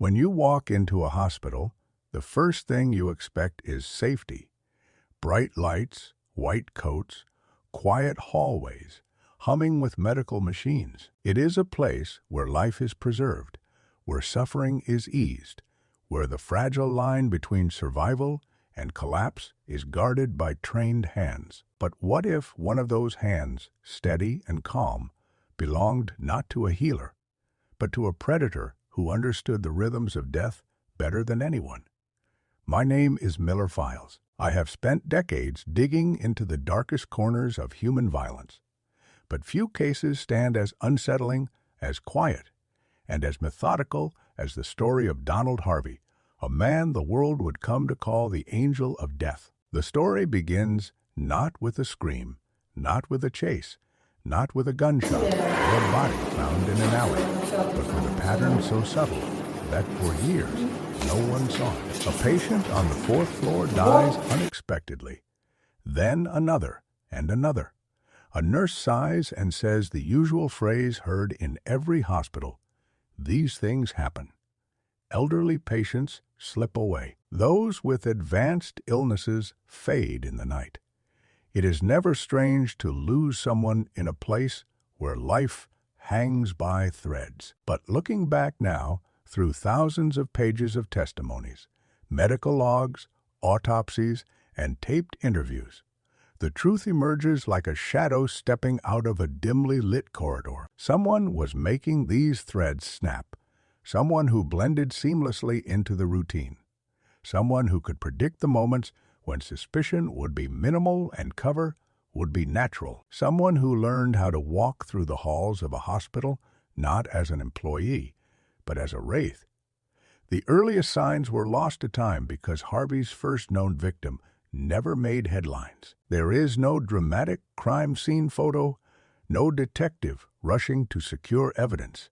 When you walk into a hospital, the first thing you expect is safety. Bright lights, white coats, quiet hallways, humming with medical machines. It is a place where life is preserved, where suffering is eased, where the fragile line between survival and collapse is guarded by trained hands. But what if one of those hands, steady and calm, belonged not to a healer, but to a predator who understood the rhythms of death better than anyone? My name is Miller Files. I have spent decades digging into the darkest corners of human violence, but few cases stand as unsettling, as quiet, and as methodical as the story of Donald Harvey, a man the world would come to call the angel of death. The story begins not with a scream, not with a chase, not with a gunshot or a body found in an alley, but with a pattern so subtle that for years no one saw it. A patient on the fourth floor dies unexpectedly. Then another and another. A nurse sighs and says the usual phrase heard in every hospital: "These things happen." Elderly patients slip away. Those with advanced illnesses fade in the night. It is never strange to lose someone in a place where life hangs by threads. But looking back now, through thousands of pages of testimonies, medical logs, autopsies, and taped interviews, the truth emerges like a shadow stepping out of a dimly lit corridor. Someone was making these threads snap. Someone who blended seamlessly into the routine. Someone who could predict the moments when suspicion would be minimal and cover would be natural. Someone who learned how to walk through the halls of a hospital not as an employee, but as a wraith. The earliest signs were lost to time because Harvey's first known victim never made headlines. There is no dramatic crime scene photo, no detective rushing to secure evidence.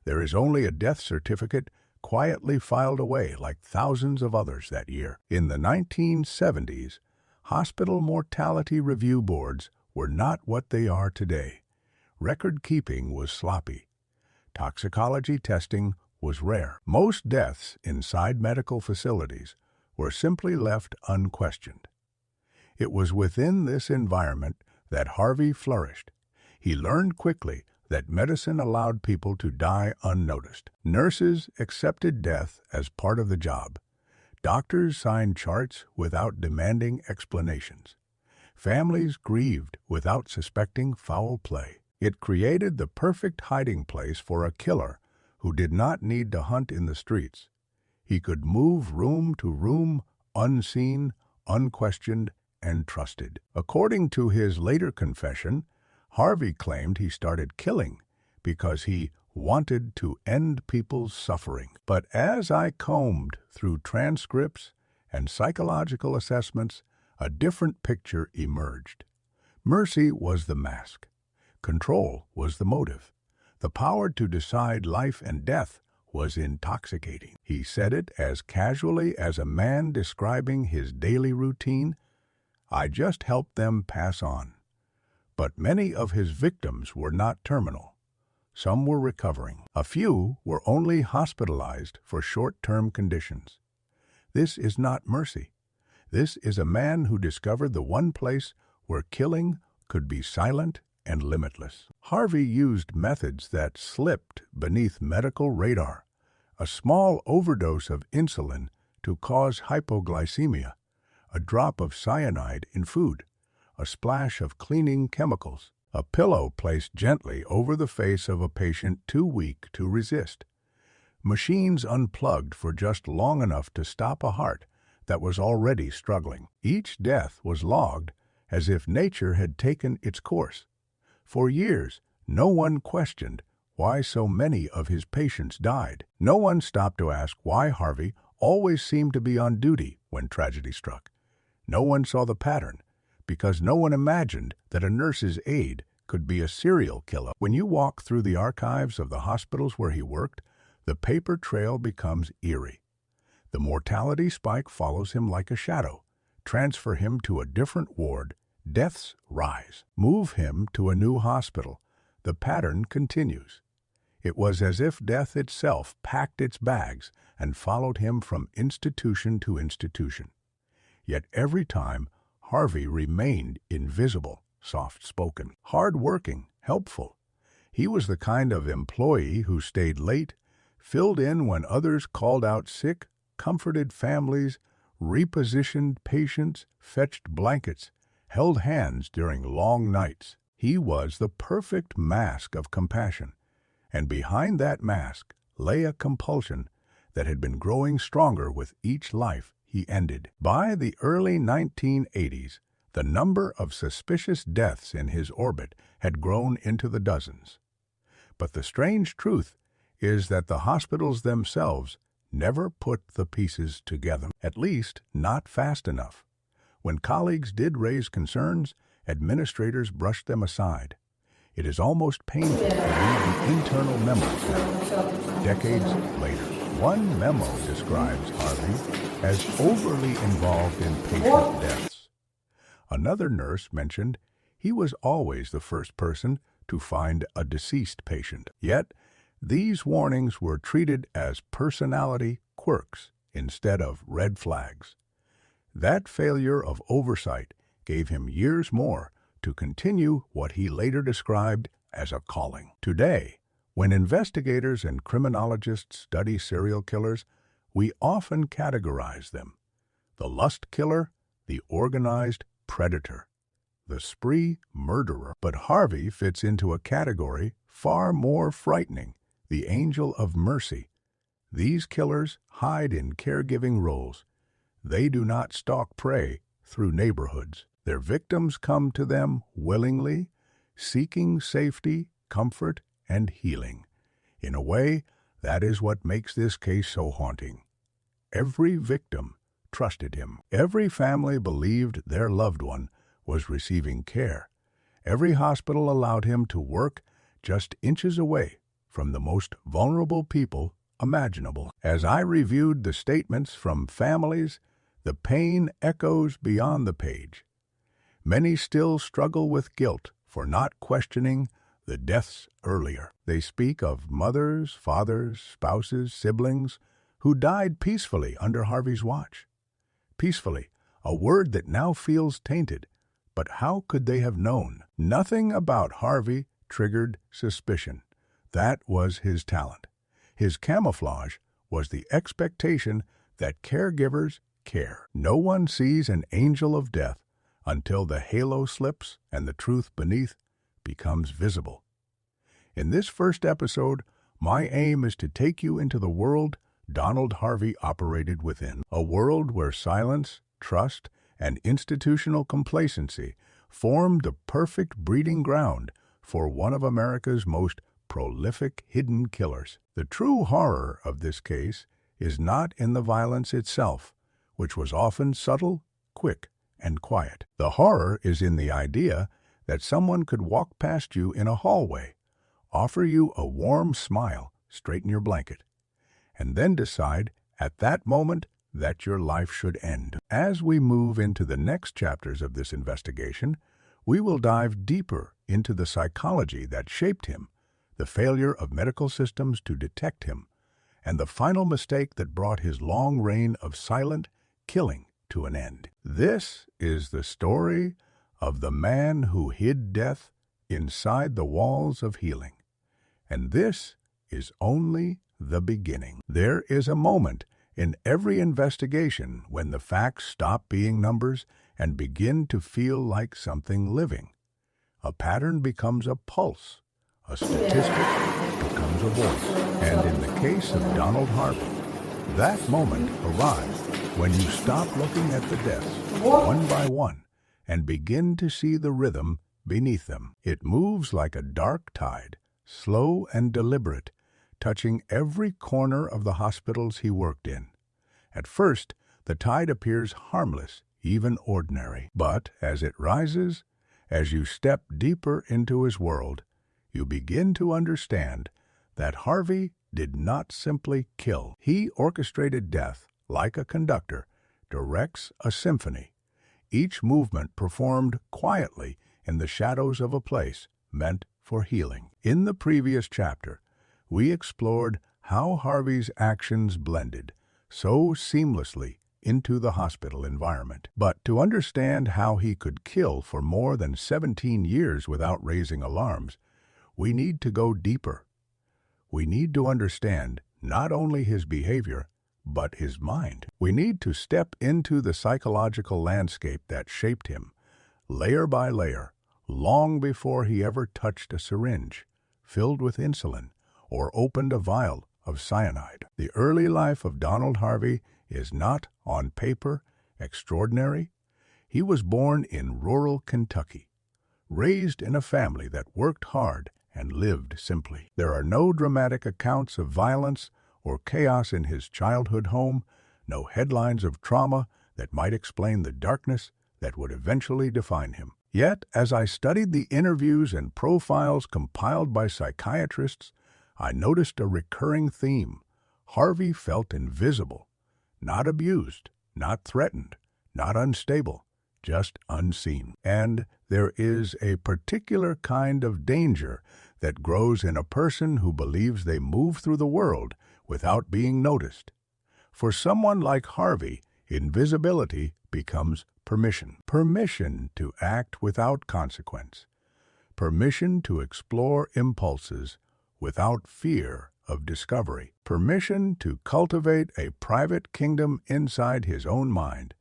There is only a death certificate quietly filed away like thousands of others that year. In the 1970s, hospital mortality review boards were not what they are today. Record-keeping was sloppy. Toxicology testing was rare. Most deaths inside medical facilities were simply left unquestioned. It was within this environment that Harvey flourished. He learned quickly that medicine allowed people to die unnoticed. Nurses accepted death as part of the job. Doctors signed charts without demanding explanations. Families grieved without suspecting foul play. It created the perfect hiding place for a killer who did not need to hunt in the streets. He could move room to room, unseen, unquestioned, and trusted. According to his later confession, Harvey claimed he started killing because he wanted to end people's suffering. But as I combed through transcripts and psychological assessments, a different picture emerged. Mercy was the mask. Control was the motive. The power to decide life and death was intoxicating. He said it as casually as a man describing his daily routine. I just helped them pass on. But many of his victims were not terminal. Some were recovering. A few were only hospitalized for short-term conditions. This is not mercy. This is a man who discovered the one place where killing could be silent and limitless. Harvey used methods that slipped beneath medical radar. A small overdose of insulin to cause hypoglycemia, a drop of cyanide in food, a splash of cleaning chemicals, a pillow placed gently over the face of a patient too weak to resist, machines unplugged for just long enough to stop a heart that was already struggling. Each death was logged as if nature had taken its course. For years, no one questioned why so many of his patients died. No one stopped to ask why Harvey always seemed to be on duty when tragedy struck. No one saw the pattern, because no one imagined that a nurse's aide could be a serial killer. When you walk through the archives of the hospitals where he worked, the paper trail becomes eerie. The mortality spike follows him like a shadow. Transfer him to a different ward, deaths rise. Move him to a new hospital, the pattern continues. It was as if death itself packed its bags and followed him from institution to institution. Yet every time, Harvey remained invisible, soft-spoken, hard-working, helpful. He was the kind of employee who stayed late, filled in when others called out sick, comforted families, repositioned patients, fetched blankets, held hands during long nights. He was the perfect mask of compassion, and behind that mask lay a compulsion that had been growing stronger with each life he ended. By the early 1980s, the number of suspicious deaths in his orbit had grown into the dozens. But the strange truth is that the hospitals themselves never put the pieces together, at least not fast enough. When colleagues did raise concerns, administrators brushed them aside. It is almost painful to read the internal memos now, decades later. One memo describes Harvey as overly involved in patient deaths. Another nurse mentioned he was always the first person to find a deceased patient. Yet, these warnings were treated as personality quirks instead of red flags. That failure of oversight gave him years more to continue what he later described as a calling. Today, when investigators and criminologists study serial killers, we often categorize them: the lust killer, the organized predator, the spree murderer. But Harvey fits into a category far more frightening: the angel of mercy. These killers hide in caregiving roles. They do not stalk prey through neighborhoods. Their victims come to them willingly, seeking safety, comfort, and healing. In a way, that is what makes this case so haunting. Every victim trusted him. Every family believed their loved one was receiving care. Every hospital allowed him to work just inches away from the most vulnerable people imaginable. As I reviewed the statements from families, the pain echoes beyond the page. Many still struggle with guilt for not questioning the deaths earlier. They speak of mothers, fathers, spouses, siblings who died peacefully under Harvey's watch. Peacefully, a word that now feels tainted. But how could they have known? Nothing about Harvey triggered suspicion. That was his talent. His camouflage was the expectation that caregivers care. No one sees an angel of death until the halo slips and the truth beneath becomes visible. In this first episode, my aim is to take you into the world Donald Harvey operated within, a world where silence, trust, and institutional complacency formed the perfect breeding ground for one of America's most prolific hidden killers. The true horror of this case is not in the violence itself, which was often subtle, quick, and quiet. The horror is in the idea that someone could walk past you in a hallway, offer you a warm smile, straighten your blanket, and then decide at that moment that your life should end. As we move into the next chapters of this investigation, we will dive deeper into the psychology that shaped him, the failure of medical systems to detect him, and the final mistake that brought his long reign of silent killing to an end. This is the story of the man who hid death inside the walls of healing. And this is only the beginning. There is a moment in every investigation when the facts stop being numbers and begin to feel like something living. A pattern becomes a pulse. A statistic becomes a voice. And in the case of Donald Harvey, that moment arrives when you stop looking at the deaths one by one and begin to see the rhythm beneath them. It moves like a dark tide, slow and deliberate, touching every corner of the hospitals he worked in. At first, the tide appears harmless, even ordinary. But as it rises, as you step deeper into his world, you begin to understand that Harvey did not simply kill. He orchestrated death like a conductor directs a symphony, each movement performed quietly in the shadows of a place meant for healing. In the previous chapter, we explored how Harvey's actions blended so seamlessly into the hospital environment. But to understand how he could kill for more than 17 years without raising alarms, we need to go deeper. We need to understand not only his behavior, but his mind. We need to step into the psychological landscape that shaped him, layer by layer, long before he ever touched a syringe filled with insulin or opened a vial of cyanide. The early life of Donald Harvey is not, on paper, extraordinary. He was born in rural Kentucky, raised in a family that worked hard and lived simply. There are no dramatic accounts of violence or chaos in his childhood home, no headlines of trauma that might explain the darkness that would eventually define him. Yet, as I studied the interviews and profiles compiled by psychiatrists, I noticed a recurring theme. Harvey felt invisible, not abused, not threatened, not unstable, just unseen. And there is a particular kind of danger that grows in a person who believes they move through the world without being noticed. For someone like Harvey, invisibility becomes permission. Permission to act without consequence. Permission to explore impulses without fear of discovery. Permission to cultivate a private kingdom inside his own mind,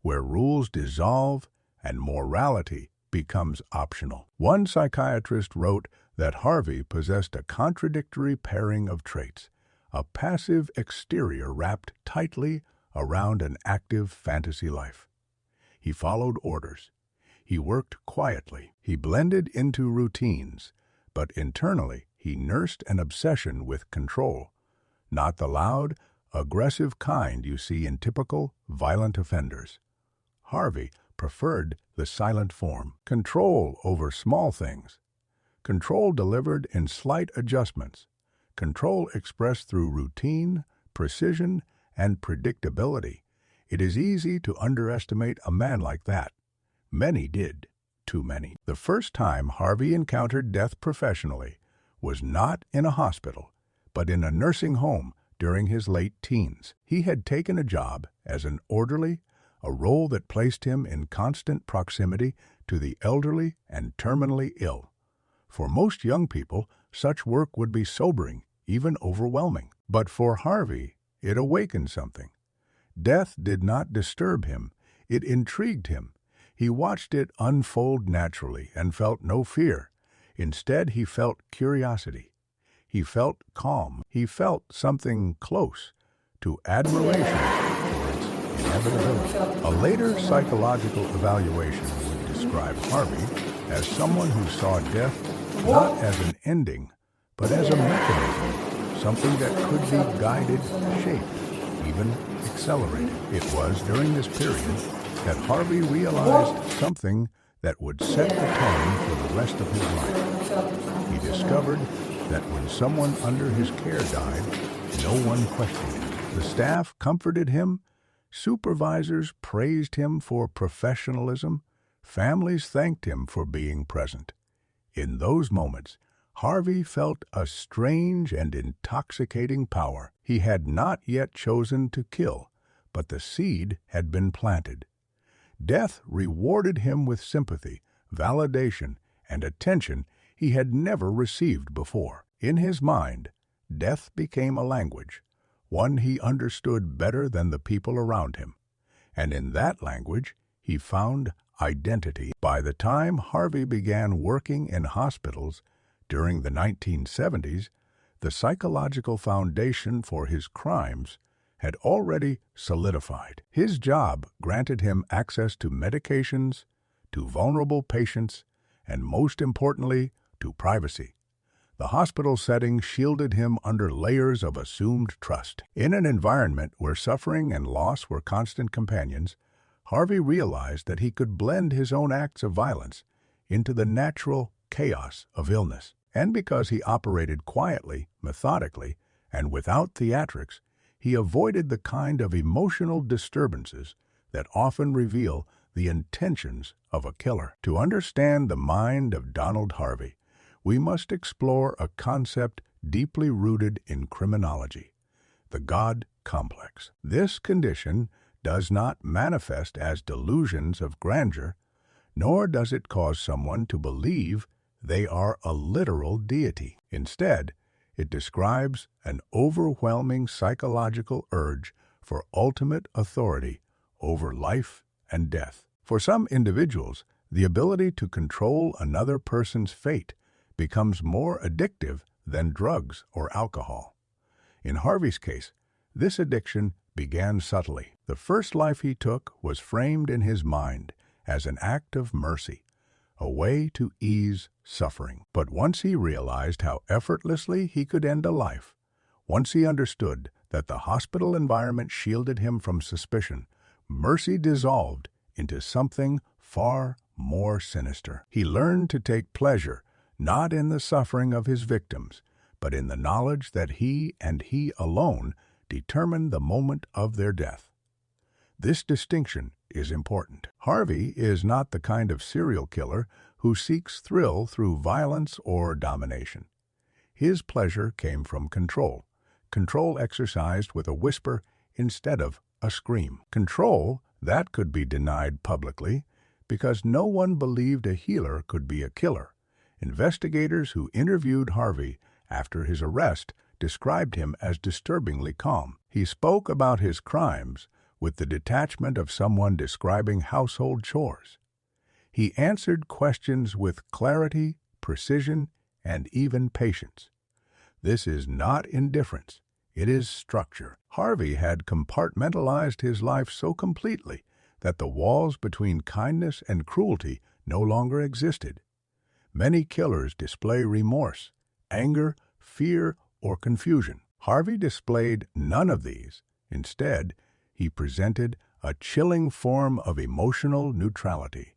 where rules dissolve and morality becomes optional. One psychiatrist wrote that Harvey possessed a contradictory pairing of traits: a passive exterior wrapped tightly around an active fantasy life. He followed orders. He worked quietly. He blended into routines, but internally he nursed an obsession with control, not the loud, aggressive kind you see in typical violent offenders. Harvey preferred the silent form: control over small things, control delivered in slight adjustments, control expressed through routine, precision, and predictability. It is easy to underestimate a man like that. Many did, too many. The first time Harvey encountered death professionally was not in a hospital, but in a nursing home during his late teens. He had taken a job as an orderly, a role that placed him in constant proximity to the elderly and terminally ill. For most young people, such work would be sobering, even overwhelming. But for Harvey, it awakened something. Death did not disturb him, it intrigued him. He watched it unfold naturally and felt no fear. Instead, he felt curiosity. He felt calm. He felt something close to admiration for its inevitability. A later psychological evaluation would describe Harvey as someone who saw death not as an ending, but as a mechanism, something that could be guided, shaped, even accelerated. It was during this period that Harvey realized something that would set the tone for the rest of his life. He discovered that when someone under his care died, no one questioned it. The staff comforted him, supervisors praised him for professionalism, families thanked him for being present. In those moments, Harvey felt a strange and intoxicating power. He had not yet chosen to kill, but the seed had been planted. Death rewarded him with sympathy, validation, and attention he had never received before. In his mind, death became a language, one he understood better than the people around him. And in that language, he found identity. By the time Harvey began working in hospitals during the 1970s, the psychological foundation for his crimes had already solidified. His job granted him access to medications, to vulnerable patients, and most importantly, to privacy. The hospital setting shielded him under layers of assumed trust. In an environment where suffering and loss were constant companions, Harvey realized that he could blend his own acts of violence into the natural chaos of illness. And because he operated quietly, methodically, and without theatrics, he avoided the kind of emotional disturbances that often reveal the intentions of a killer. To understand the mind of Donald Harvey, we must explore a concept deeply rooted in criminology, the God complex. This condition does not manifest as delusions of grandeur, nor does it cause someone to believe they are a literal deity. Instead, it describes an overwhelming psychological urge for ultimate authority over life and death. For some individuals, the ability to control another person's fate becomes more addictive than drugs or alcohol. In Harvey's case, this addiction began subtly. The first life he took was framed in his mind as an act of mercy, a way to ease suffering. But once he realized how effortlessly he could end a life, once he understood that the hospital environment shielded him from suspicion, mercy dissolved into something far more sinister. He learned to take pleasure not in the suffering of his victims, but in the knowledge that he and he alone determined the moment of their death. This distinction is important. Harvey is not the kind of serial killer who seeks thrill through violence or domination. His pleasure came from control exercised with a whisper instead of a scream. Control that could be denied publicly because no one believed a healer could be a killer. Investigators who interviewed Harvey after his arrest described him as disturbingly calm. He spoke about his crimes with the detachment of someone describing household chores. He answered questions with clarity, precision, and even patience. This is not indifference, it is structure. Harvey had compartmentalized his life so completely that the walls between kindness and cruelty no longer existed. Many killers display remorse, anger, fear, or confusion. Harvey displayed none of these. Instead, he presented a chilling form of emotional neutrality,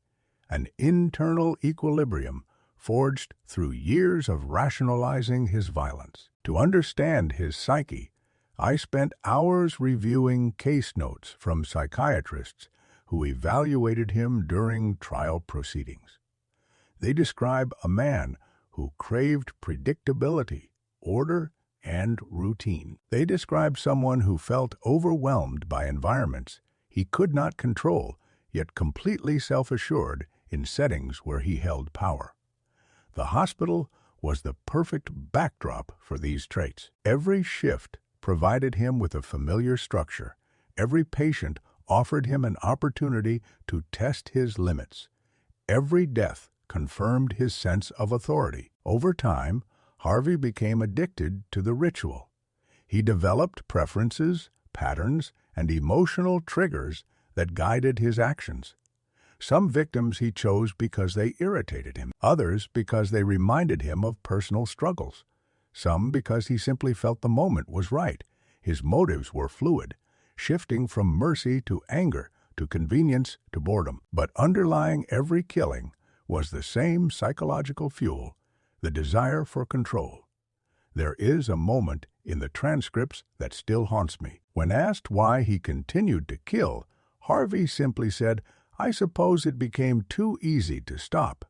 an internal equilibrium forged through years of rationalizing his violence. To understand his psyche, I spent hours reviewing case notes from psychiatrists who evaluated him during trial proceedings. They describe a man who craved predictability, order, and routine. They describe someone who felt overwhelmed by environments he could not control, yet completely self-assured in settings where he held power. The hospital was the perfect backdrop for these traits. Every shift provided him with a familiar structure. Every patient offered him an opportunity to test his limits. Every death confirmed his sense of authority. Over time, Harvey became addicted to the ritual. He developed preferences, patterns, and emotional triggers that guided his actions. Some victims he chose because they irritated him, others because they reminded him of personal struggles, some because he simply felt the moment was right. His motives were fluid, shifting from mercy to anger, to convenience to boredom. But underlying every killing was the same psychological fuel, the desire for control. There is a moment in the transcripts that still haunts me. When asked why he continued to kill, Harvey simply said, "I suppose it became too easy to stop."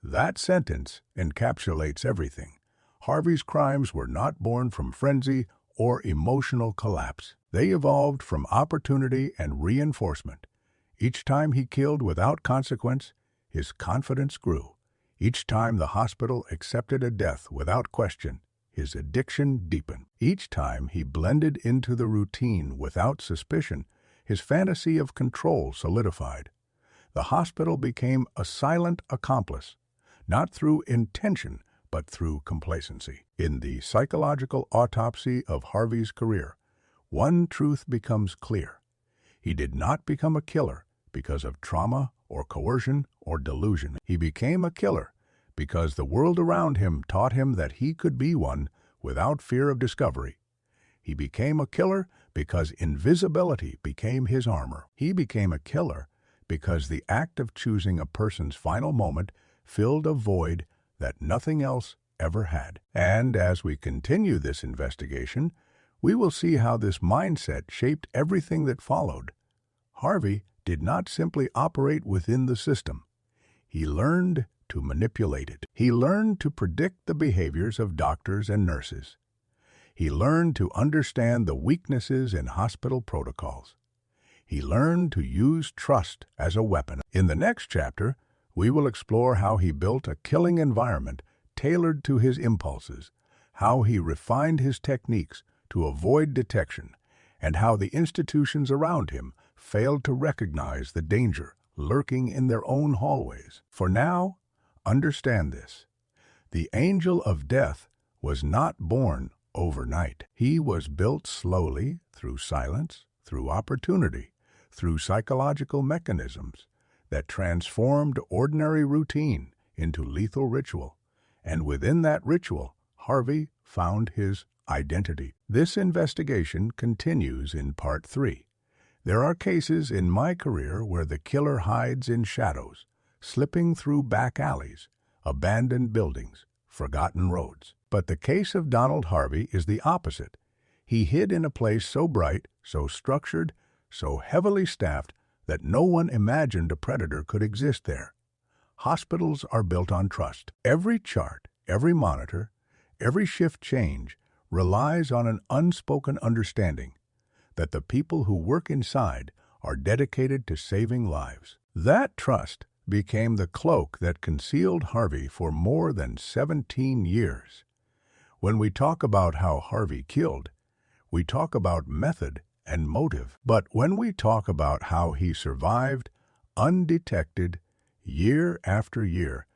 That sentence encapsulates everything. Harvey's crimes were not born from frenzy or emotional collapse. They evolved from opportunity and reinforcement. Each time he killed without consequence, his confidence grew. Each time the hospital accepted a death without question, his addiction deepened. Each time he blended into the routine without suspicion, his fantasy of control solidified. The hospital became a silent accomplice, not through intention, but through complacency. In the psychological autopsy of Harvey's career, one truth becomes clear. He did not become a killer because of trauma or coercion or delusion. He became a killer because the world around him taught him that he could be one without fear of discovery. He became a killer because invisibility became his armor. He became a killer because the act of choosing a person's final moment filled a void that nothing else ever had. And as we continue this investigation, we will see how this mindset shaped everything that followed. Harvey did not simply operate within the system. He learned to manipulate it. He learned to predict the behaviors of doctors and nurses. He learned to understand the weaknesses in hospital protocols. He learned to use trust as a weapon. In the next chapter, we will explore how he built a killing environment tailored to his impulses, how he refined his techniques to avoid detection, and how the institutions around him failed to recognize the danger lurking in their own hallways. For now, understand this. The angel of death was not born overnight. He was built slowly through silence, through opportunity, through psychological mechanisms that transformed ordinary routine into lethal ritual. And within that ritual, Harvey found his identity. This investigation continues in Part 3. There are cases in my career where the killer hides in shadows, slipping through back alleys, abandoned buildings, forgotten roads. But the case of Donald Harvey is the opposite. He hid in a place so bright, so structured, so heavily staffed that no one imagined a predator could exist there. Hospitals are built on trust. Every chart, every monitor, every shift change relies on an unspoken understanding that the people who work inside are dedicated to saving lives. That trust became the cloak that concealed Harvey for more than 17 years. When we talk about how Harvey killed, we talk about method and motive. But when we talk about how he survived undetected year after year,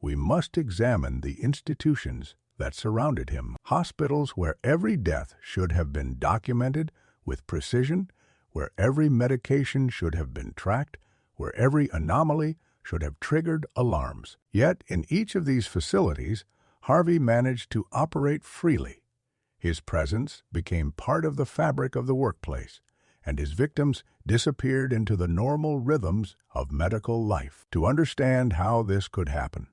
we must examine the institutions that surrounded him. Hospitals where every death should have been documented with precision, where every medication should have been tracked, where every anomaly should have triggered alarms. Yet in each of these facilities, Harvey managed to operate freely. His presence became part of the fabric of the workplace, and his victims disappeared into the normal rhythms of medical life. To understand how this could happen,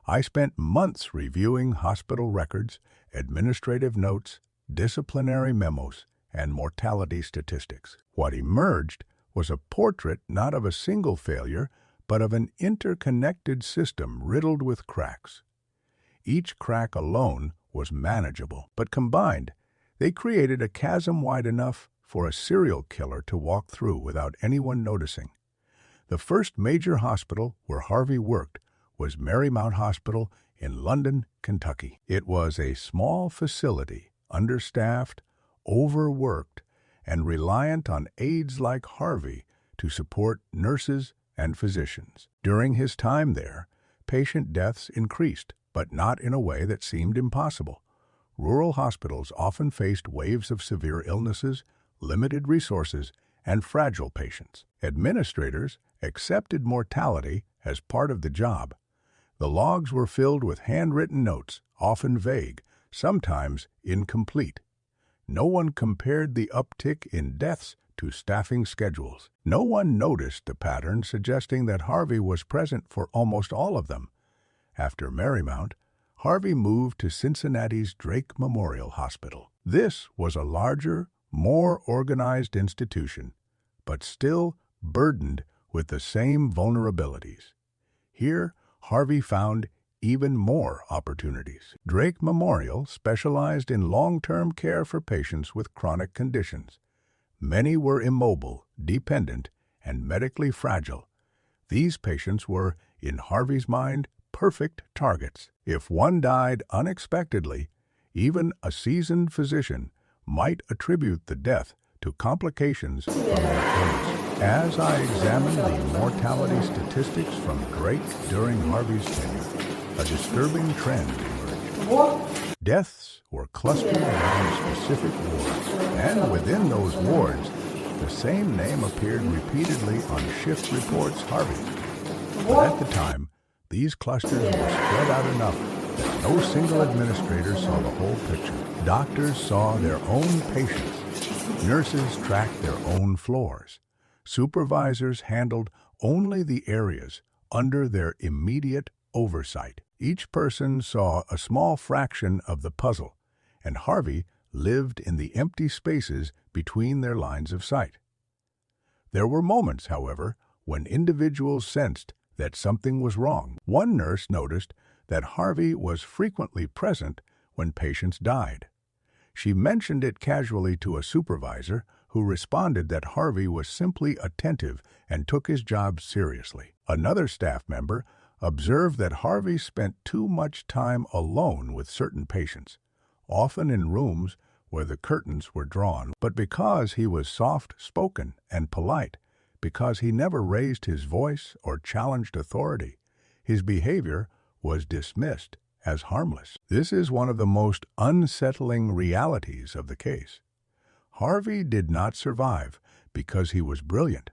I spent months reviewing hospital records, administrative notes, disciplinary memos, and mortality statistics. What emerged was a portrait not of a single failure, but of an interconnected system riddled with cracks. Each crack alone was manageable, but combined, they created a chasm wide enough for a serial killer to walk through without anyone noticing. The first major hospital where Harvey worked was Marymount Hospital in London, Kentucky. It was a small facility, understaffed, overworked, and reliant on aides like Harvey to support nurses and physicians. During his time there, patient deaths increased, but not in a way that seemed impossible. Rural hospitals often faced waves of severe illnesses, limited resources, and fragile patients. Administrators accepted mortality as part of the job. The logs were filled with handwritten notes, often vague, sometimes incomplete. No one compared the uptick in deaths to staffing schedules. No one noticed the pattern, suggesting that Harvey was present for almost all of them. After Marymount, Harvey moved to Cincinnati's Drake Memorial Hospital. This was a larger, more organized institution, but still burdened with the same vulnerabilities. Here, Harvey found even more opportunities. Drake Memorial specialized in long-term care for patients with chronic conditions. Many were immobile, dependent, and medically fragile. These patients were, in Harvey's mind, perfect targets. If one died unexpectedly, even a seasoned physician might attribute the death to complications from their illness. As I examined the mortality statistics from Drake during Harvey's tenure, a disturbing trend emerged. Deaths were clustered around specific wards, and within those wards, the same name appeared repeatedly on shift reports Harvey. But at the time, these clusters were spread out enough that no single administrator saw the whole picture. Doctors saw their own patients. Nurses tracked their own floors. Supervisors handled only the areas under their immediate oversight. Each person saw a small fraction of the puzzle, and Harvey lived in the empty spaces between their lines of sight. There were moments, however, when individuals sensed that something was wrong. One nurse noticed that Harvey was frequently present when patients died. She mentioned it casually to a supervisor who responded that Harvey was simply attentive and took his job seriously. Another staff member observed that Harvey spent too much time alone with certain patients, often in rooms where the curtains were drawn. But because he was soft-spoken and polite, because he never raised his voice or challenged authority, his behavior was dismissed as harmless. This is one of the most unsettling realities of the case. Harvey did not survive because he was brilliant.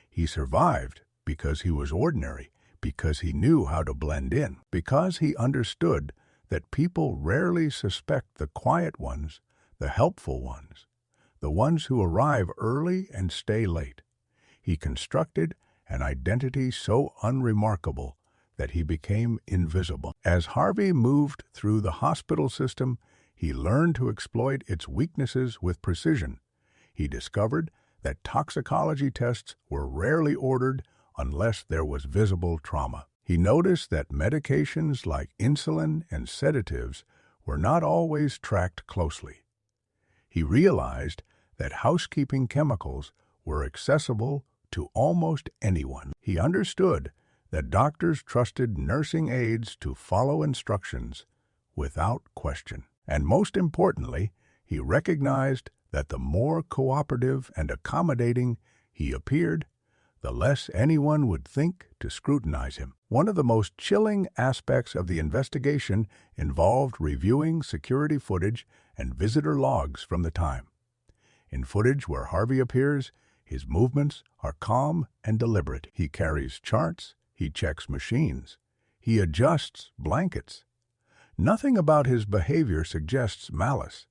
He survived because he was ordinary, because he knew how to blend in, because he understood that people rarely suspect the quiet ones, the helpful ones, the ones who arrive early and stay late. He constructed an identity so unremarkable that he became invisible. As Harvey moved through the hospital system, he learned to exploit its weaknesses with precision. He discovered that toxicology tests were rarely ordered unless there was visible trauma. He noticed that medications like insulin and sedatives were not always tracked closely. He realized that housekeeping chemicals were accessible to almost anyone. He understood that doctors trusted nursing aides to follow instructions without question. And most importantly, he recognized that the more cooperative and accommodating he appeared, the less anyone would think to scrutinize him. One of the most chilling aspects of the investigation involved reviewing security footage and visitor logs from the time. In footage where Harvey appears, his movements are calm and deliberate. He carries charts, he checks machines, he adjusts blankets. Nothing about his behavior suggests malice.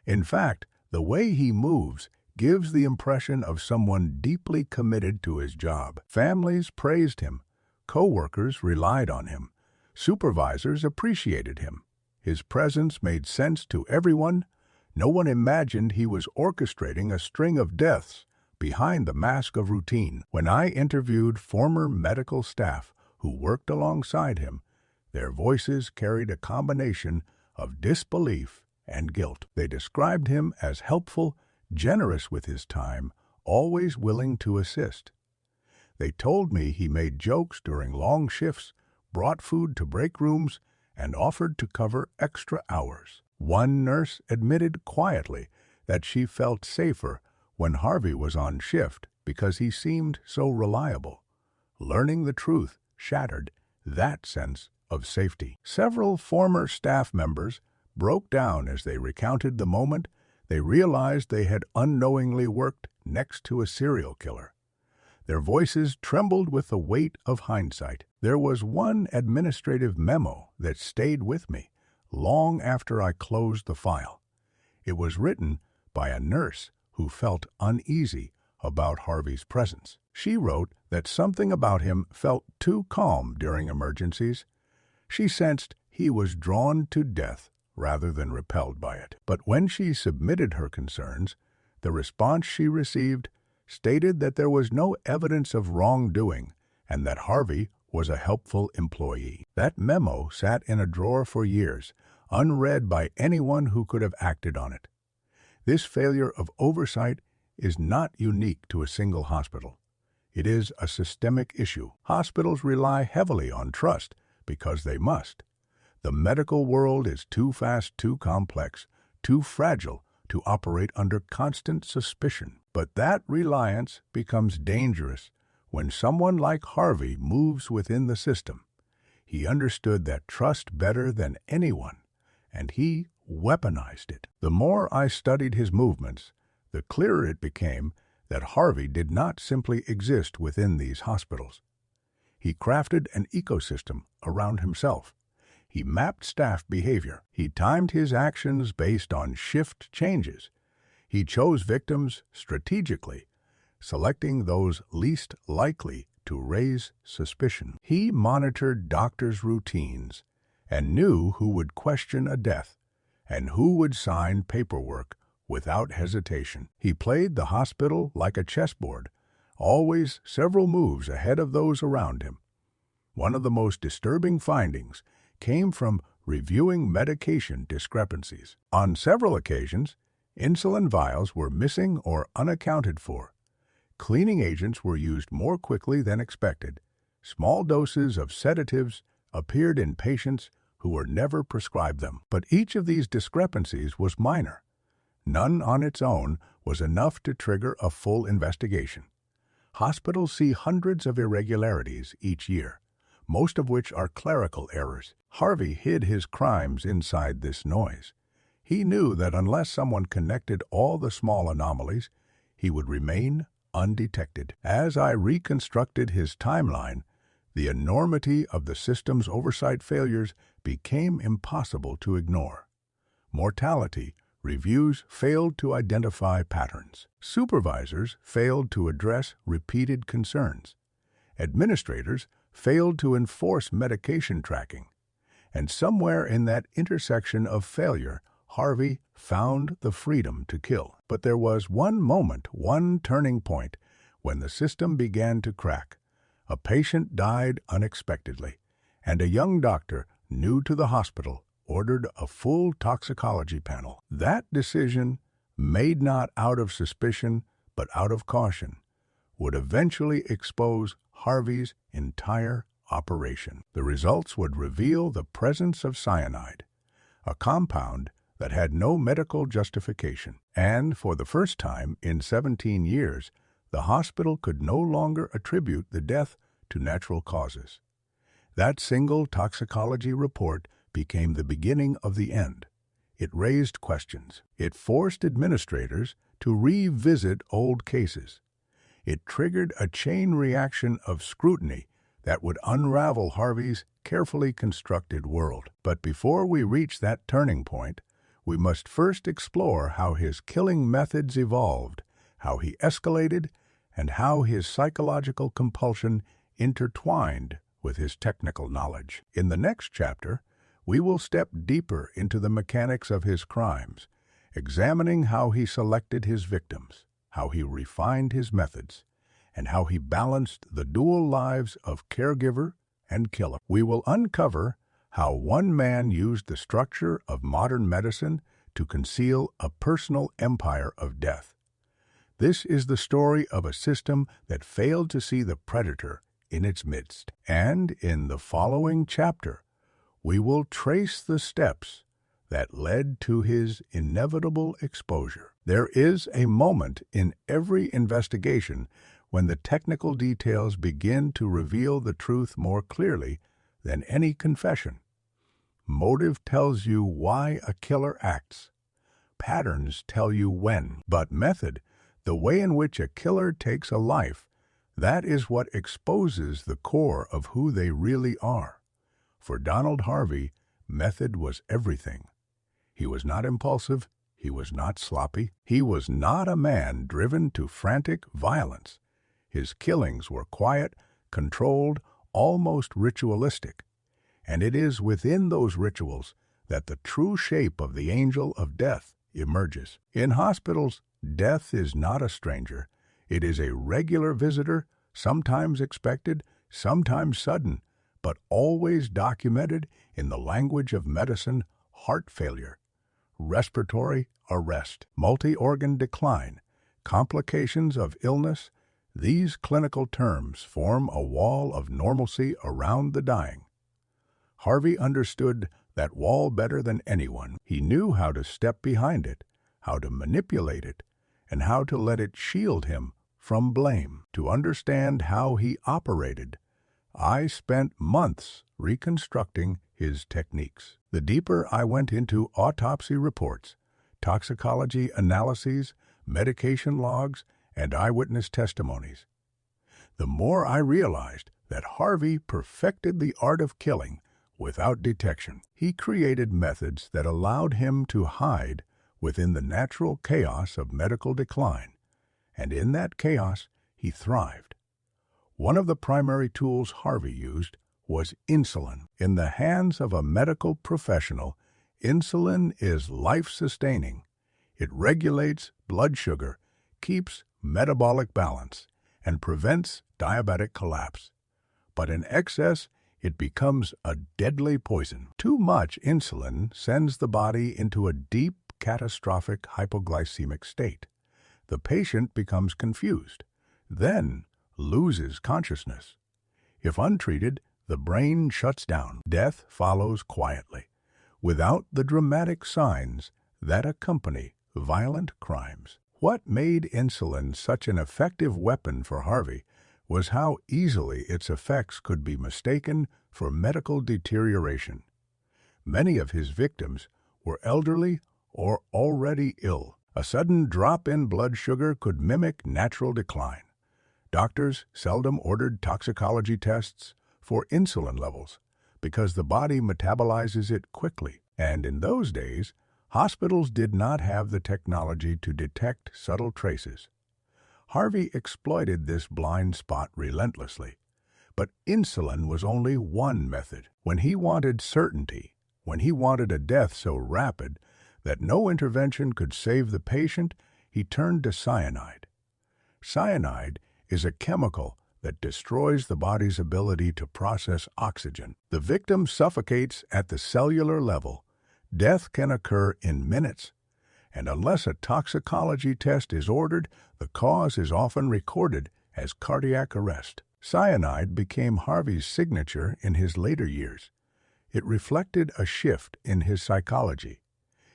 In fact, the way he moves gives the impression of someone deeply committed to his job. Families praised him, co-workers relied on him, supervisors appreciated him. His presence made sense to everyone. No one imagined he was orchestrating a string of deaths behind the mask of routine. When I interviewed former medical staff who worked alongside him, their voices carried a combination of disbelief and guilt. They described him as helpful, generous with his time, always willing to assist. They told me he made jokes during long shifts, brought food to break rooms, and offered to cover extra hours. One nurse admitted quietly that she felt safer when Harvey was on shift because he seemed so reliable. Learning the truth shattered that sense of safety. Several former staff members broke down as they recounted the moment they realized they had unknowingly worked next to a serial killer. Their voices trembled with the weight of hindsight. There was one administrative memo that stayed with me long after I closed the file. It was written by a nurse who felt uneasy about Harvey's presence. She wrote that something about him felt too calm during emergencies. She sensed he was drawn to death rather than repelled by it. But when she submitted her concerns, the response she received stated that there was no evidence of wrongdoing and that Harvey was a helpful employee. That memo sat in a drawer for years, unread by anyone who could have acted on it. This failure of oversight is not unique to a single hospital. It is a systemic issue. Hospitals rely heavily on trust because they must. The medical world is too fast, too complex, too fragile to operate under constant suspicion. But that reliance becomes dangerous when someone like Harvey moves within the system. He understood that trust better than anyone, and he weaponized it. The more I studied his movements, the clearer it became that Harvey did not simply exist within these hospitals. He crafted an ecosystem around himself. He mapped staff behavior. He timed his actions based on shift changes. He chose victims strategically, selecting those least likely to raise suspicion. He monitored doctors' routines and knew who would question a death and who would sign paperwork without hesitation. He played the hospital like a chessboard, always several moves ahead of those around him. One of the most disturbing findings came from reviewing medication discrepancies. On several occasions, Insulin vials were missing or unaccounted for. Cleaning agents were used more quickly than expected. Small doses of sedatives appeared in patients who were never prescribed them. But each of these discrepancies was minor. None on its own was enough to trigger a full investigation. Hospitals see hundreds of irregularities each year, most of which are clerical errors. Harvey hid his crimes inside this noise. He knew that unless someone connected all the small anomalies, he would remain undetected. As I reconstructed his timeline, the enormity of the system's oversight failures became impossible to ignore. Mortality reviews failed to identify patterns. Supervisors failed to address repeated concerns. Administrators failed to enforce medication tracking. And somewhere in that intersection of failure, Harvey found the freedom to kill. But there was one moment, one turning point, when the system began to crack. A patient died unexpectedly, and a young doctor, new to the hospital, ordered a full toxicology panel. That decision, made not out of suspicion but out of caution, would eventually expose Harvey's entire operation. The results would reveal the presence of cyanide, a compound that had no medical justification. And for the first time in 17 years, the hospital could no longer attribute the death to natural causes. That single toxicology report became the beginning of the end. It raised questions. It forced administrators to revisit old cases. It triggered a chain reaction of scrutiny that would unravel Harvey's carefully constructed world. But before we reach that turning point, we must first explore how his killing methods evolved, how he escalated, and how his psychological compulsion intertwined with his technical knowledge. In the next chapter, we will step deeper into the mechanics of his crimes, examining how he selected his victims, how he refined his methods, and how he balanced the dual lives of caregiver and killer. We will uncover how one man used the structure of modern medicine to conceal a personal empire of death. This is the story of a system that failed to see the predator in its midst. And in the following chapter, we will trace the steps that led to his inevitable exposure. There is a moment in every investigation when the technical details begin to reveal the truth more clearly than any confession. Motive tells you why a killer acts. Patterns tell you when. But method, the way in which a killer takes a life, that is what exposes the core of who they really are. For Donald Harvey, method was everything. He was not impulsive. He was not sloppy. He was not a man driven to frantic violence. His killings were quiet, controlled, almost ritualistic. And it is within those rituals that the true shape of the angel of death emerges. In hospitals, death is not a stranger. It is a regular visitor, sometimes expected, sometimes sudden, but always documented in the language of medicine: heart failure, respiratory arrest, multi-organ decline, complications of illness. These clinical terms form a wall of normalcy around the dying. Harvey understood that wall better than anyone. He knew how to step behind it, how to manipulate it, and how to let it shield him from blame. To understand how he operated, I spent months reconstructing his techniques. The deeper I went into autopsy reports, toxicology analyses, medication logs, and eyewitness testimonies, the more I realized that Harvey perfected the art of killing without detection. He created methods that allowed him to hide within the natural chaos of medical decline, and in that chaos he thrived. One of the primary tools Harvey used was insulin. In the hands of a medical professional, insulin is life-sustaining. It regulates blood sugar, keeps metabolic balance, and prevents diabetic collapse. But in excess, it becomes a deadly poison. Too much insulin sends the body into a deep catastrophic hypoglycemic state. The patient becomes confused, then loses consciousness. If untreated, the brain shuts down. Death follows quietly, without the dramatic signs that accompany violent crimes. What made insulin such an effective weapon for Harvey was how easily its effects could be mistaken for medical deterioration. Many of his victims were elderly or already ill. A sudden drop in blood sugar could mimic natural decline. Doctors seldom ordered toxicology tests for insulin levels because the body metabolizes it quickly, and in those days, hospitals did not have the technology to detect subtle traces. Harvey exploited this blind spot relentlessly, but insulin was only one method. When he wanted certainty, when he wanted a death so rapid that no intervention could save the patient, he turned to cyanide. Cyanide is a chemical that destroys the body's ability to process oxygen. The victim suffocates at the cellular level. Death can occur in minutes, and unless a toxicology test is ordered, the cause is often recorded as cardiac arrest. Cyanide became Harvey's signature in his later years. It reflected a shift in his psychology.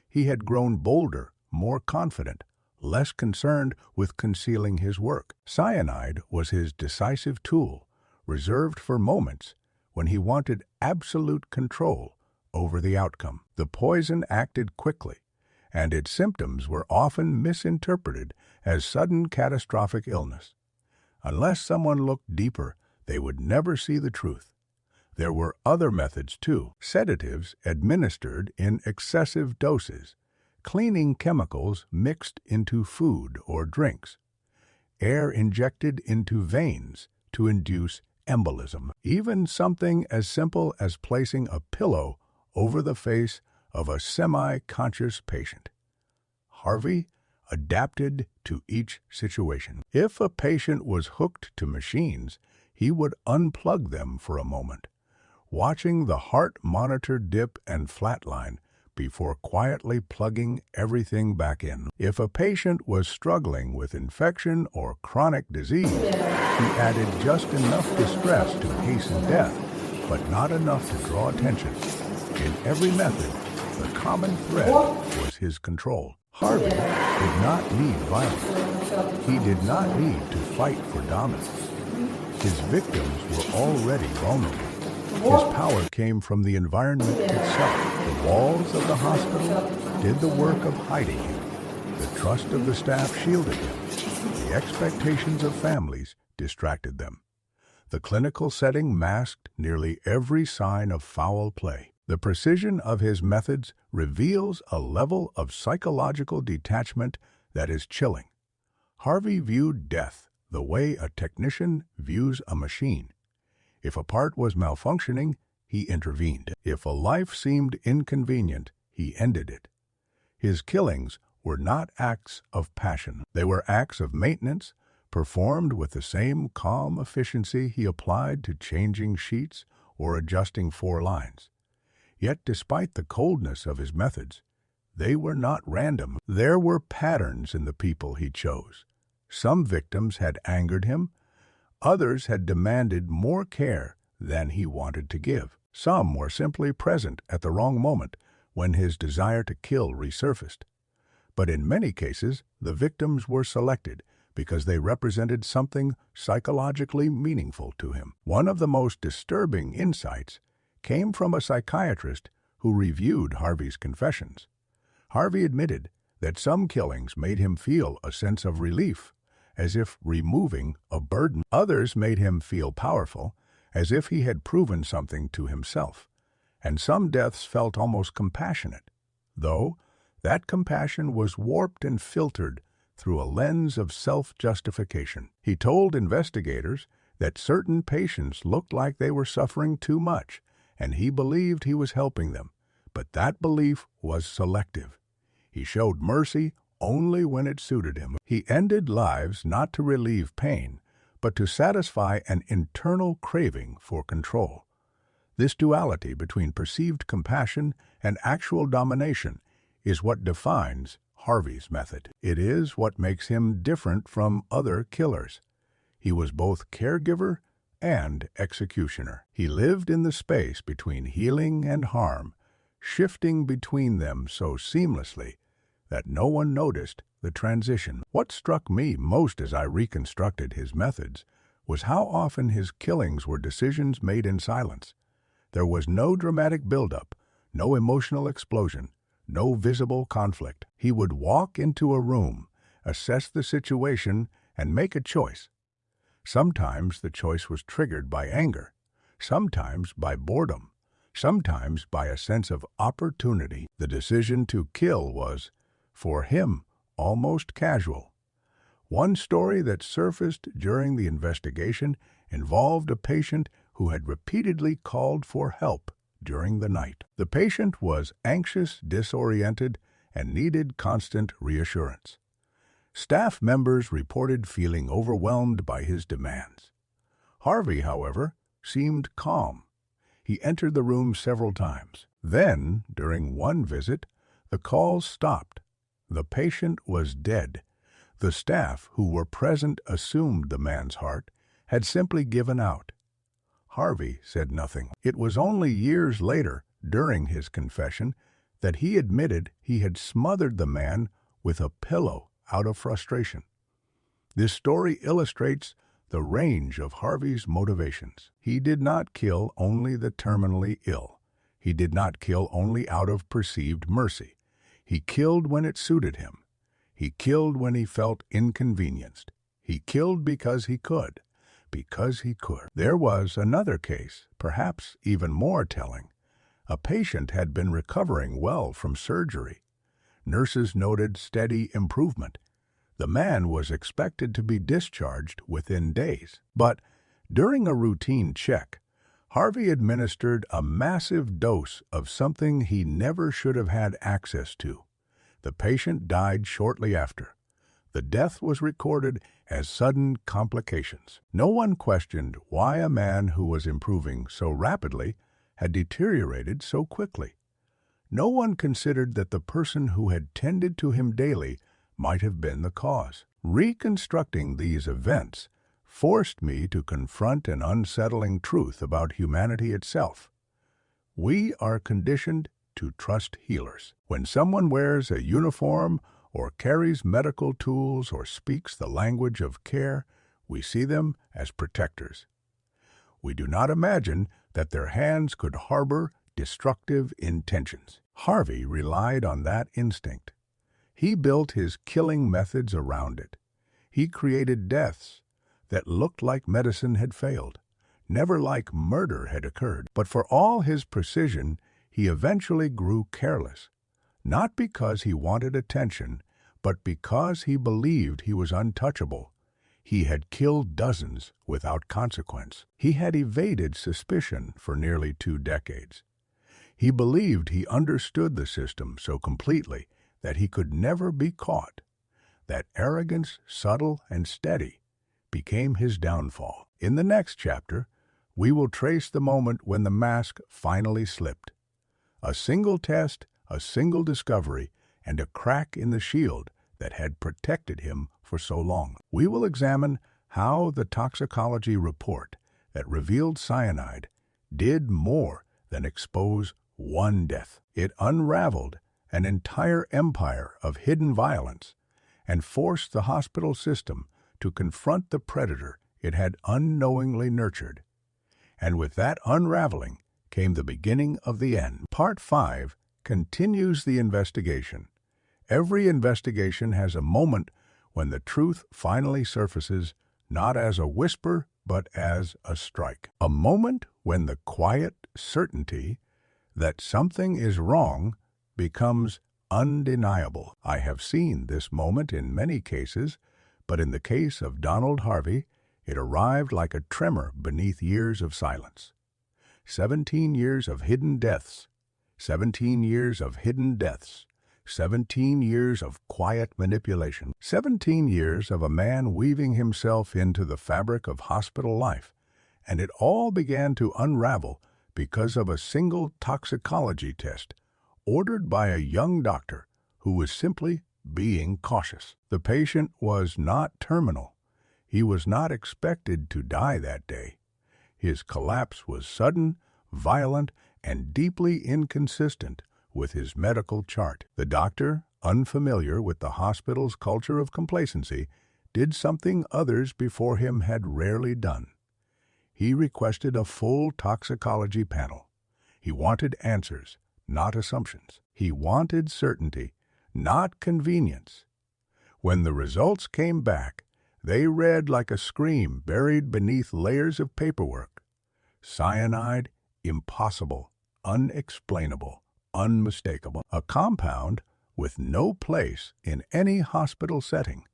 He had grown bolder, more confident, less concerned with concealing his work. Cyanide was his decisive tool, reserved for moments when he wanted absolute control over the outcome. The poison acted quickly, and its symptoms were often misinterpreted as sudden catastrophic illness. Unless someone looked deeper, they would never see the truth. There were other methods too: sedatives administered in excessive doses, cleaning chemicals mixed into food or drinks, air injected into veins to induce embolism, even something as simple as placing a pillow over the face of a semi-conscious patient. Harvey adapted to each situation. If a patient was hooked to machines, he would unplug them for a moment, watching the heart monitor dip and flatline before quietly plugging everything back in. If a patient was struggling with infection or chronic disease, he added just enough distress to hasten death, but not enough to draw attention. In every method, the common thread was his control. Harvey did not need violence. He did not need to fight for dominance. His victims were already vulnerable. His power came from the environment itself. The walls of the hospital did the work of hiding him. The trust of the staff shielded him. The expectations of families distracted them. The clinical setting masked nearly every sign of foul play. The precision of his methods reveals a level of psychological detachment that is chilling. Harvey viewed death the way a technician views a machine. If a part was malfunctioning, he intervened. If a life seemed inconvenient, he ended it. His killings were not acts of passion. They were acts of maintenance, performed with the same calm efficiency he applied to changing sheets or adjusting 4 lines. Yet despite the coldness of his methods, they were not random. There were patterns in the people he chose. Some victims had angered him. Others had demanded more care than he wanted to give. Some were simply present at the wrong moment when his desire to kill resurfaced. But in many cases, the victims were selected because they represented something psychologically meaningful to him. One of the most disturbing insights came from a psychiatrist who reviewed Harvey's confessions. Harvey admitted that some killings made him feel a sense of relief, as if removing a burden. Others made him feel powerful, as if he had proven something to himself. And some deaths felt almost compassionate, though that compassion was warped and filtered through a lens of self-justification. He told investigators that certain patients looked like they were suffering too much, and he believed he was helping them. But that belief was selective. He showed mercy only when it suited him. He ended lives not to relieve pain, but to satisfy an internal craving for control. This duality between perceived compassion and actual domination is what defines Harvey's method. It is what makes him different from other killers. He was both caregiver and executioner. He lived in the space between healing and harm, shifting between them so seamlessly that no one noticed the transition. What struck me most as I reconstructed his methods was how often his killings were decisions made in silence. There was no dramatic buildup, no emotional explosion, no visible conflict. He would walk into a room, assess the situation, and make a choice. Sometimes the choice was triggered by anger, sometimes by boredom, sometimes by a sense of opportunity. The decision to kill was, for him, almost casual. One story that surfaced during the investigation involved a patient who had repeatedly called for help during the night. The patient was anxious, disoriented, and needed constant reassurance. Staff members reported feeling overwhelmed by his demands. Harvey, however, seemed calm. He entered the room several times. Then, during one visit, the calls stopped. The patient was dead. The staff who were present assumed the man's heart had simply given out. Harvey said nothing. It was only years later, during his confession, that he admitted he had smothered the man with a pillow out of frustration. This story illustrates the range of Harvey's motivations. He did not kill only the terminally ill. He did not kill only out of perceived mercy. He killed when it suited him. He killed when he felt inconvenienced. He killed because he could. There was another case, perhaps even more telling. A patient had been recovering well from surgery. Nurses noted steady improvement. The man was expected to be discharged within days. But during a routine check, Harvey administered a massive dose of something he never should have had access to. The patient died shortly after. The death was recorded as sudden complications. No one questioned why a man who was improving so rapidly had deteriorated so quickly. No one considered that the person who had tended to him daily might have been the cause. Reconstructing these events forced me to confront an unsettling truth about humanity itself. We are conditioned to trust healers. When someone wears a uniform or carries medical tools or speaks the language of care, we see them as protectors. We do not imagine that their hands could harbor destructive intentions. Harvey relied on that instinct. He built his killing methods around it. He created deaths that looked like medicine had failed, never like murder had occurred. But for all his precision, he eventually grew careless, not because he wanted attention, but because he believed he was untouchable. He had killed dozens without consequence. He had evaded suspicion for nearly 2 decades. He believed he understood the system so completely that he could never be caught. That arrogance, subtle and steady, became his downfall. In the next chapter, we will trace the moment when the mask finally slipped. A single test, a single discovery, and a crack in the shield that had protected him for so long. We will examine how the toxicology report that revealed cyanide did more than expose one death. It unraveled an entire empire of hidden violence and forced the hospital system to confront the predator it had unknowingly nurtured. And with that unraveling came the beginning of the end. Part 5 continues the investigation. Every investigation has a moment when the truth finally surfaces, not as a whisper, but as a strike. A moment when the quiet certainty that something is wrong becomes undeniable. I have seen this moment in many cases, but in the case of Donald Harvey, it arrived like a tremor beneath years of silence. 17 years of hidden deaths. 17 years of hidden deaths. 17 years of quiet manipulation. 17 years of a man weaving himself into the fabric of hospital life. And it all began to unravel because of a single toxicology test ordered by a young doctor who was simply being cautious. The patient was not terminal. He was not expected to die that day. His collapse was sudden, violent, and deeply inconsistent with his medical chart. The doctor, unfamiliar with the hospital's culture of complacency, did something others before him had rarely done. He requested a full toxicology panel. He wanted answers, not assumptions. He wanted certainty, not convenience. When the results came back, they read like a scream buried beneath layers of paperwork. Cyanide, impossible, unexplainable, unmistakable. A compound with no place in any hospital setting.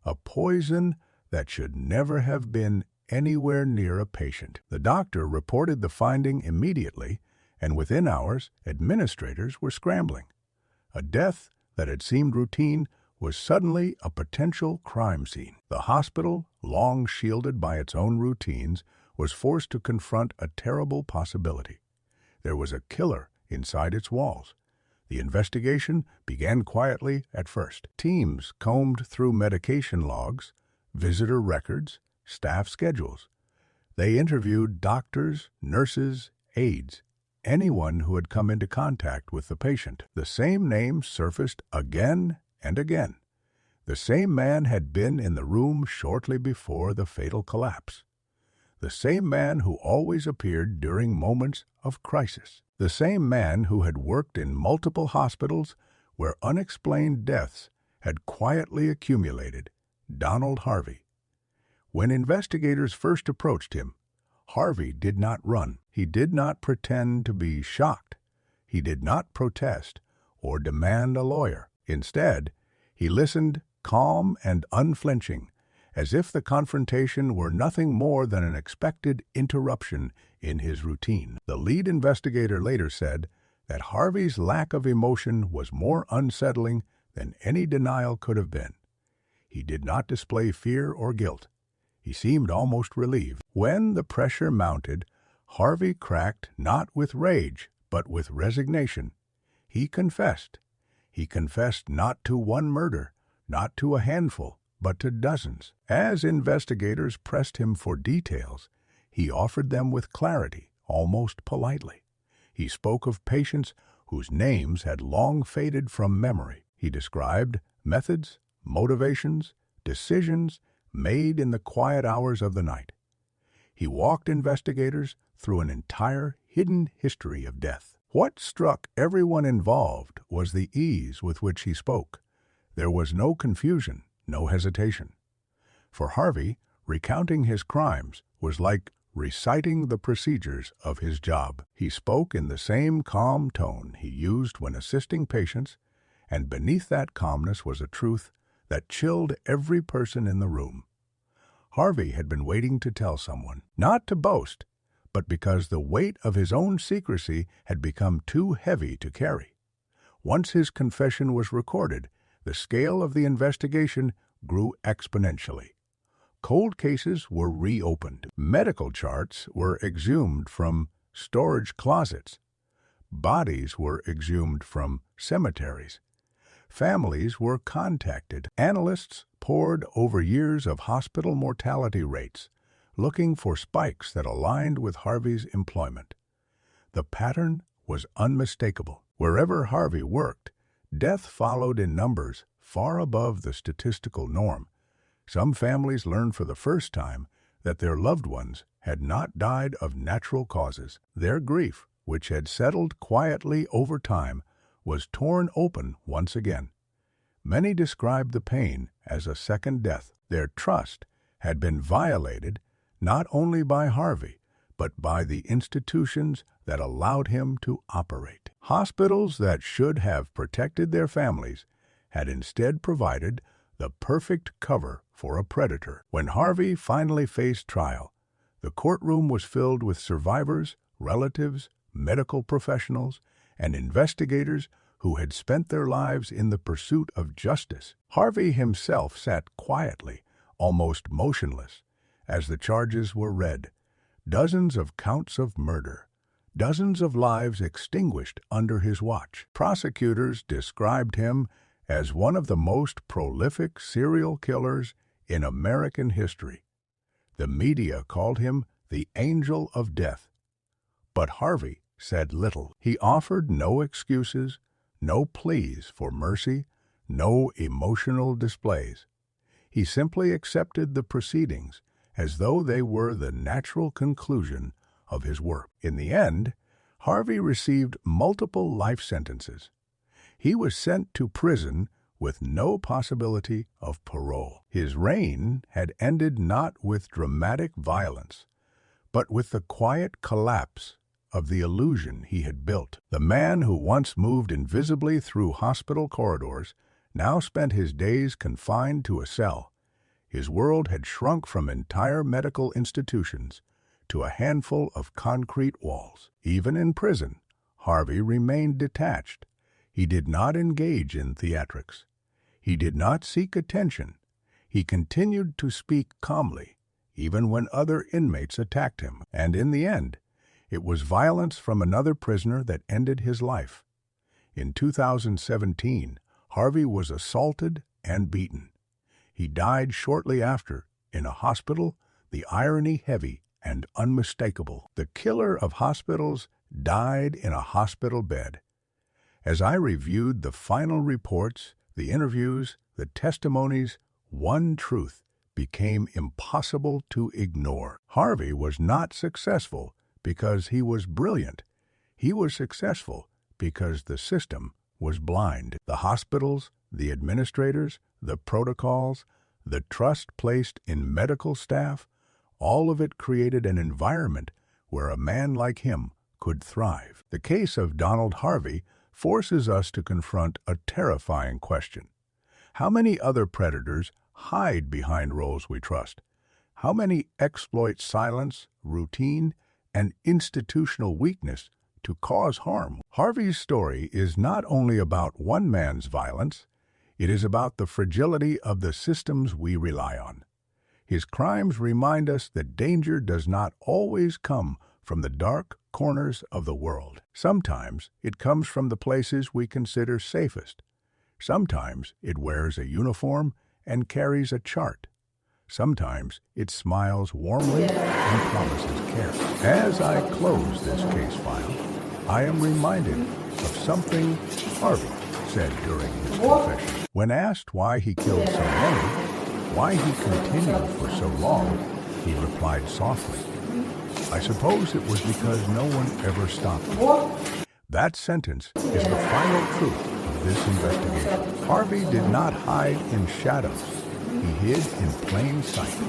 A poison that should never have been anywhere near a patient. The doctor reported the finding immediately, and within hours, administrators were scrambling. A death that had seemed routine was suddenly a potential crime scene. The hospital, long shielded by its own routines, was forced to confront a terrible possibility. There was a killer inside its walls. The investigation began quietly at first. Teams combed through medication logs, visitor records, staff schedules. They interviewed doctors, nurses, aides, anyone who had come into contact with the patient. The same names surfaced again and again. The same man had been in the room shortly before the fatal collapse. The same man who always appeared during moments of crisis. The same man who had worked in multiple hospitals where unexplained deaths had quietly accumulated. Donald Harvey. When investigators first approached him, Harvey did not run. He did not pretend to be shocked. He did not protest or demand a lawyer. Instead, he listened, calm and unflinching, as if the confrontation were nothing more than an expected interruption in his routine. The lead investigator later said that Harvey's lack of emotion was more unsettling than any denial could have been. He did not display fear or guilt. He seemed almost relieved. When the pressure mounted, Harvey cracked not with rage, but with resignation. He confessed. He confessed not to one murder, not to a handful, but to dozens. As investigators pressed him for details, he offered them with clarity, almost politely. He spoke of patients whose names had long faded from memory. He described methods, motivations, decisions made in the quiet hours of the night. He walked investigators through an entire hidden history of death. What struck everyone involved was the ease with which he spoke. There was no confusion, no hesitation. For Harvey, recounting his crimes was like reciting the procedures of his job. He spoke in the same calm tone he used when assisting patients, and beneath that calmness was a truth that chilled every person in the room. Harvey had been waiting to tell someone, not to boast, but because the weight of his own secrecy had become too heavy to carry. Once his confession was recorded, the scale of the investigation grew exponentially. Cold cases were reopened. Medical charts were exhumed from storage closets. Bodies were exhumed from cemeteries. Families were contacted. Analysts pored over years of hospital mortality rates, looking for spikes that aligned with Harvey's employment. The pattern was unmistakable. Wherever Harvey worked, death followed in numbers far above the statistical norm. Some families learned for the first time that their loved ones had not died of natural causes. Their grief, which had settled quietly over time, was torn open once again. Many described the pain as a second death. Their trust had been violated not only by Harvey, but by the institutions that allowed him to operate. Hospitals that should have protected their families had instead provided the perfect cover for a predator. When Harvey finally faced trial, the courtroom was filled with survivors, relatives, medical professionals, and investigators who had spent their lives in the pursuit of justice. Harvey himself sat quietly, almost motionless, as the charges were read. Dozens of counts of murder, dozens of lives extinguished under his watch. Prosecutors described him as one of the most prolific serial killers in American history. The media called him the Angel of Death. But Harvey said little. He offered no excuses, no pleas for mercy, no emotional displays. He simply accepted the proceedings as though they were the natural conclusion of his work. In the end, Harvey received multiple life sentences. He was sent to prison with no possibility of parole. His reign had ended not with dramatic violence, but with the quiet collapse of the illusion he had built. The man who once moved invisibly through hospital corridors now spent his days confined to a cell. His world had shrunk from entire medical institutions to a handful of concrete walls. Even in prison, Harvey remained detached. He did not engage in theatrics. He did not seek attention. He continued to speak calmly, even when other inmates attacked him. And in the end, it was violence from another prisoner that ended his life. In 2017, Harvey was assaulted and beaten. He died shortly after, in a hospital, the irony heavy and unmistakable. The killer of hospitals died in a hospital bed. As I reviewed the final reports, the interviews, the testimonies, one truth became impossible to ignore. Harvey was not successful because he was brilliant. He was successful because the system was blind. The hospitals, the administrators, the protocols, the trust placed in medical staff, all of it created an environment where a man like him could thrive. The case of Donald Harvey forces us to confront a terrifying question. How many other predators hide behind roles we trust? How many exploit silence, routine, and institutional weakness to cause harm? Harvey's story is not only about one man's violence, it is about the fragility of the systems we rely on. His crimes remind us that danger does not always come from the dark corners of the world. Sometimes it comes from the places we consider safest. Sometimes it wears a uniform and carries a chart. Sometimes it smiles warmly and promises care. As I close this case file, I am reminded of something Harvey said during his confession. When asked why he killed so many, why he continued for so long, he replied softly, "I suppose it was because no one ever stopped me." That sentence is the final truth of this investigation. Harvey did not hide in shadows. He hid in plain sight,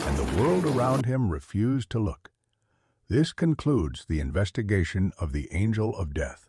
and the world around him refused to look. This concludes the investigation of the Angel of Death.